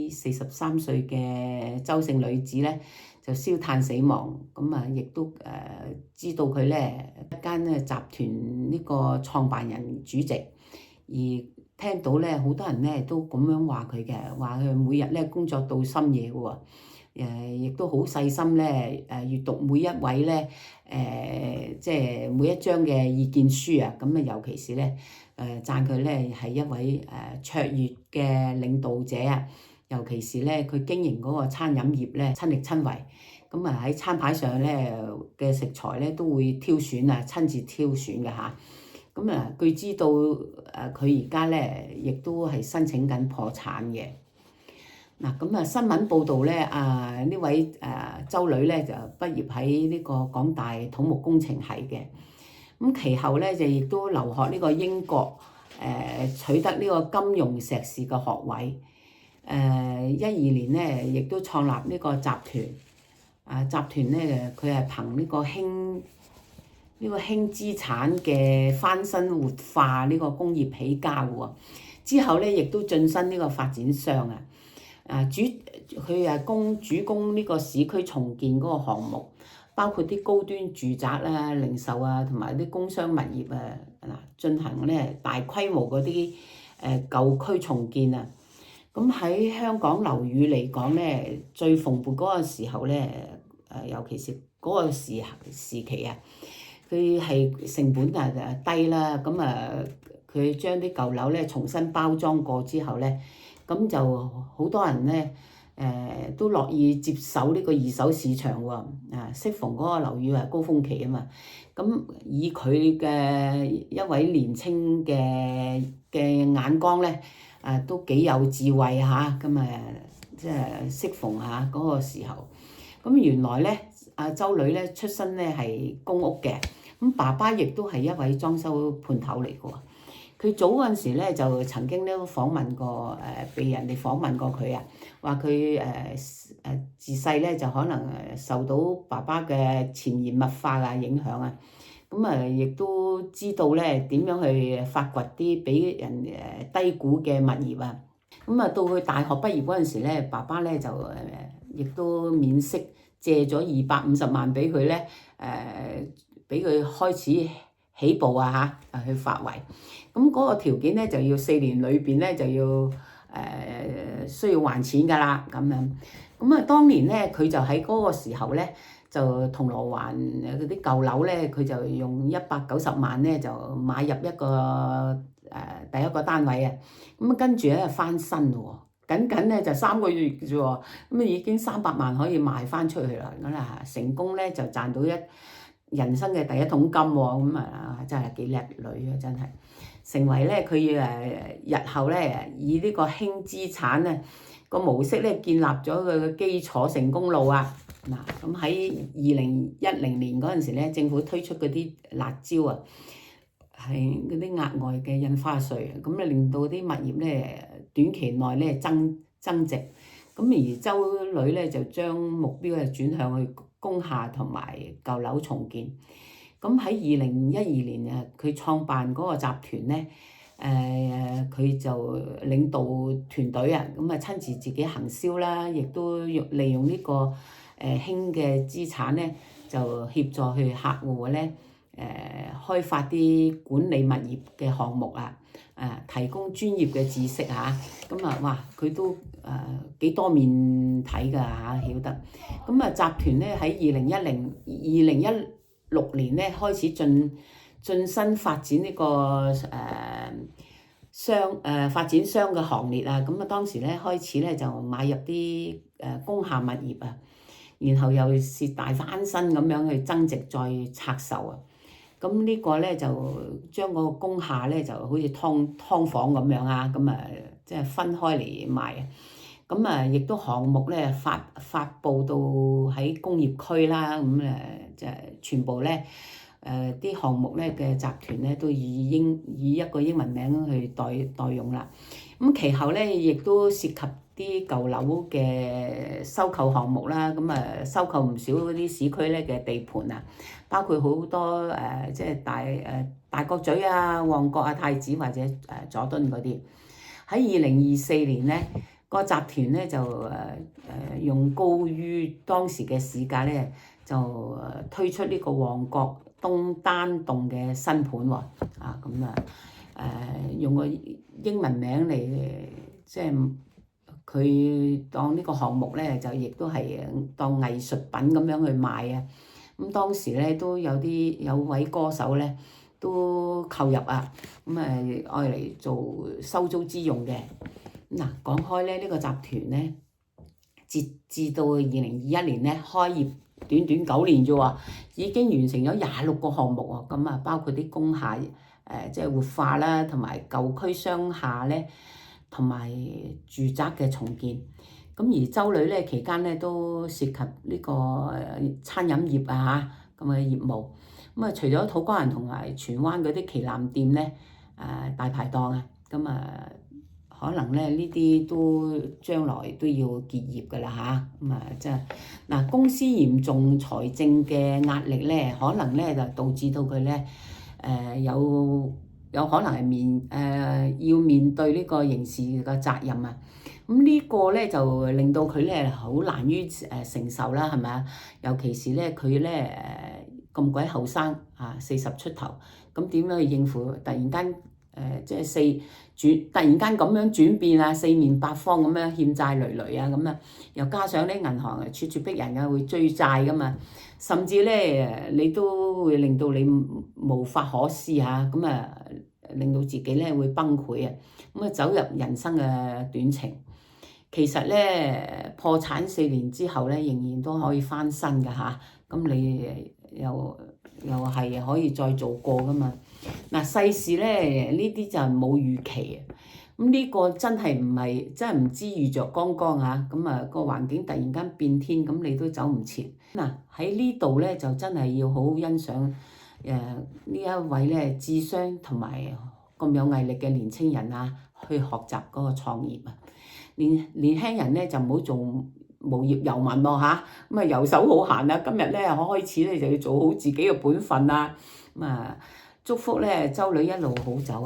位43歲嘅周姓女子咧就燒炭死亡。咁啊，亦都知道佢咧一間集團呢個創辦人主席，而聽到咧好多人咧都咁樣話佢嘅，話佢每日咧工作到深夜嘅喎。亦都好細心咧，閱讀每一位咧，即係每一張嘅意見書啊，咁啊，尤其是咧，讚佢咧係一位卓越嘅領導者啊，尤其是咧佢經營嗰個餐飲業咧親力親為，咁啊喺餐牌上咧嘅食材咧都會挑選啊，親自挑選嘅嚇，咁啊據知道佢而家咧亦都係申請緊破產嘅。嗱，咁啊新聞報道咧，呢位周女咧就畢業喺呢個港大土木工程系嘅，咁其後咧就亦都留學呢個英國，取得呢個金融碩士嘅學位。12年咧亦都創立呢個集團，集團咧佢係憑呢個輕資產嘅翻新活化呢個工業起家嘅喎，之後咧亦都晉身呢個發展商啊。佢主攻呢個市區重建嗰個項目，包括啲高端住宅啦、零售啊，同埋啲工商物業啊，進行咧大規模嗰啲舊區重建啊。咁喺香港樓宇嚟講咧，最蓬勃嗰個時候咧，尤其是嗰個時期啊，佢係成本低啦，咁佢將啲舊樓咧重新包裝過之後咧。咁就好多人咧，都樂意接手呢個二手市場喎。適逢嗰個樓宇係高峰期啊嘛，咁以佢嘅一位年青嘅眼光咧，都幾有智慧嚇，咁即係適逢嗰個時候。咁原來咧，周女咧出身咧係公屋嘅，咁爸爸亦都係一位裝修判頭嚟嘅喎。佢早嗰陣時咧就曾經都訪問過，被人哋訪問過佢啊，話佢自細咧就可能受到爸爸嘅潛移默化嘅影響啊，咁亦都知道咧點樣去發掘啲俾人低估嘅物業啊，咁到佢大學畢業嗰陣時咧，爸爸咧就亦都免息借咗250萬俾佢咧，俾佢開始起步去發圍，咁嗰個條件咧就要4年裏邊咧就要需要還錢㗎啦咁樣。咁當年咧佢就喺嗰個時候咧就銅鑼灣嗰啲舊樓咧，佢就用190萬咧就買入一個第一個單位啊。咁跟住咧翻新喎，僅咧就3個月啫喎，咁已經300萬可以賣翻出去啦。咁成功咧就賺到人生嘅第一桶金喎，咁真係幾叻女啊！真係成為咧佢日後咧以呢個輕資產咧個模式咧建立咗佢嘅基礎成功路啊！咁喺2010年嗰陣時咧，政府推出嗰啲辣椒啊，係嗰啲額外嘅印花稅，咁令到啲物業咧短期內咧增值。咁而周女咧就將目標轉向去工廈同埋舊樓重建。咁喺2012年啊，佢創辦嗰個集團咧，佢就領導團隊啊，咁親自自己行銷啦，亦都利用呢個輕嘅資產咧，就協助去客戶咧開發啲管理物業嘅項目啊，提供專業嘅知識嚇，咁哇佢都幾多面睇㗎嚇，曉得。咁集團咧喺2016年咧開始進身發展呢個發展商嘅行列啊，咁當時咧開始咧就買入啲工廈物業啊，然後又是大翻新咁樣去增值再拆售啊。咁呢個咧就將個工廈咧就好似劏房咁樣啊，咁即係分開嚟賣啊。咁亦都項目咧發佈到喺工業區啦，咁就全部咧啲項目咧嘅集團咧都以一個英文名去代用啦。咁其後咧亦都涉及啲舊樓嘅收購項目啦，咁收購唔少嗰啲市區咧嘅地盤啊，包括好多即係大角咀啊、旺角啊、太子或者佐敦嗰啲。喺2024年咧，個集團咧就用高於當時嘅市價咧，就推出呢個旺角東丹洞嘅新盤喎。咁用個英文名嚟，即係佢當呢個項目咧，就亦都係當藝術品咁樣去賣啊。咁當時咧都有位歌手咧都購入啊，愛嚟做收租之用嘅。嗱，講開咧，呢個集團咧，截至到2021年咧開業短短9年啫喎，已經完成咗26個項目喎。咁啊，包括啲工廈即係活化啦，同埋舊區商廈咧，同埋住宅嘅重建。咁而周女咧期間咧都涉及呢個餐飲業咁嘅業務。咁除咗土瓜灣同埋荃灣嗰啲旗艦店咧，大排檔啊，可能咧呢啲都將來都要結業㗎啦即係嗱，公司嚴重財政嘅壓力咧，可能咧就導致到佢咧有可能係要面對呢個刑事嘅責任啊。咁呢個咧就令到佢咧好難於承受啦，係咪啊？尤其是咧佢咧咁鬼後生40出頭，咁點樣去應付突然間即係突然間咁樣轉變啊，四面八方咁樣欠債累累啊，又加上咧銀行咄咄逼人啊，會追債噶嘛，甚至咧你都會令到你無法可施令到自己咧會崩潰啊，走入人生嘅短程。其實咧破產4年之後咧，仍然都可以翻身㗎咁你又係可以再做過㗎嘛。世事咧呢啲就冇預期啊。呢個真係唔知遇着剛剛個環境突然間變天，咁你都走唔切。喺呢度咧就真係要好好欣賞呢一位咧智商同埋咁有毅力嘅年青人去學習嗰個創業啊。年輕人咧就唔好做無業遊民喎遊手好閒啊。今日咧開始咧就要做好自己嘅本分祝福咧周女一路好走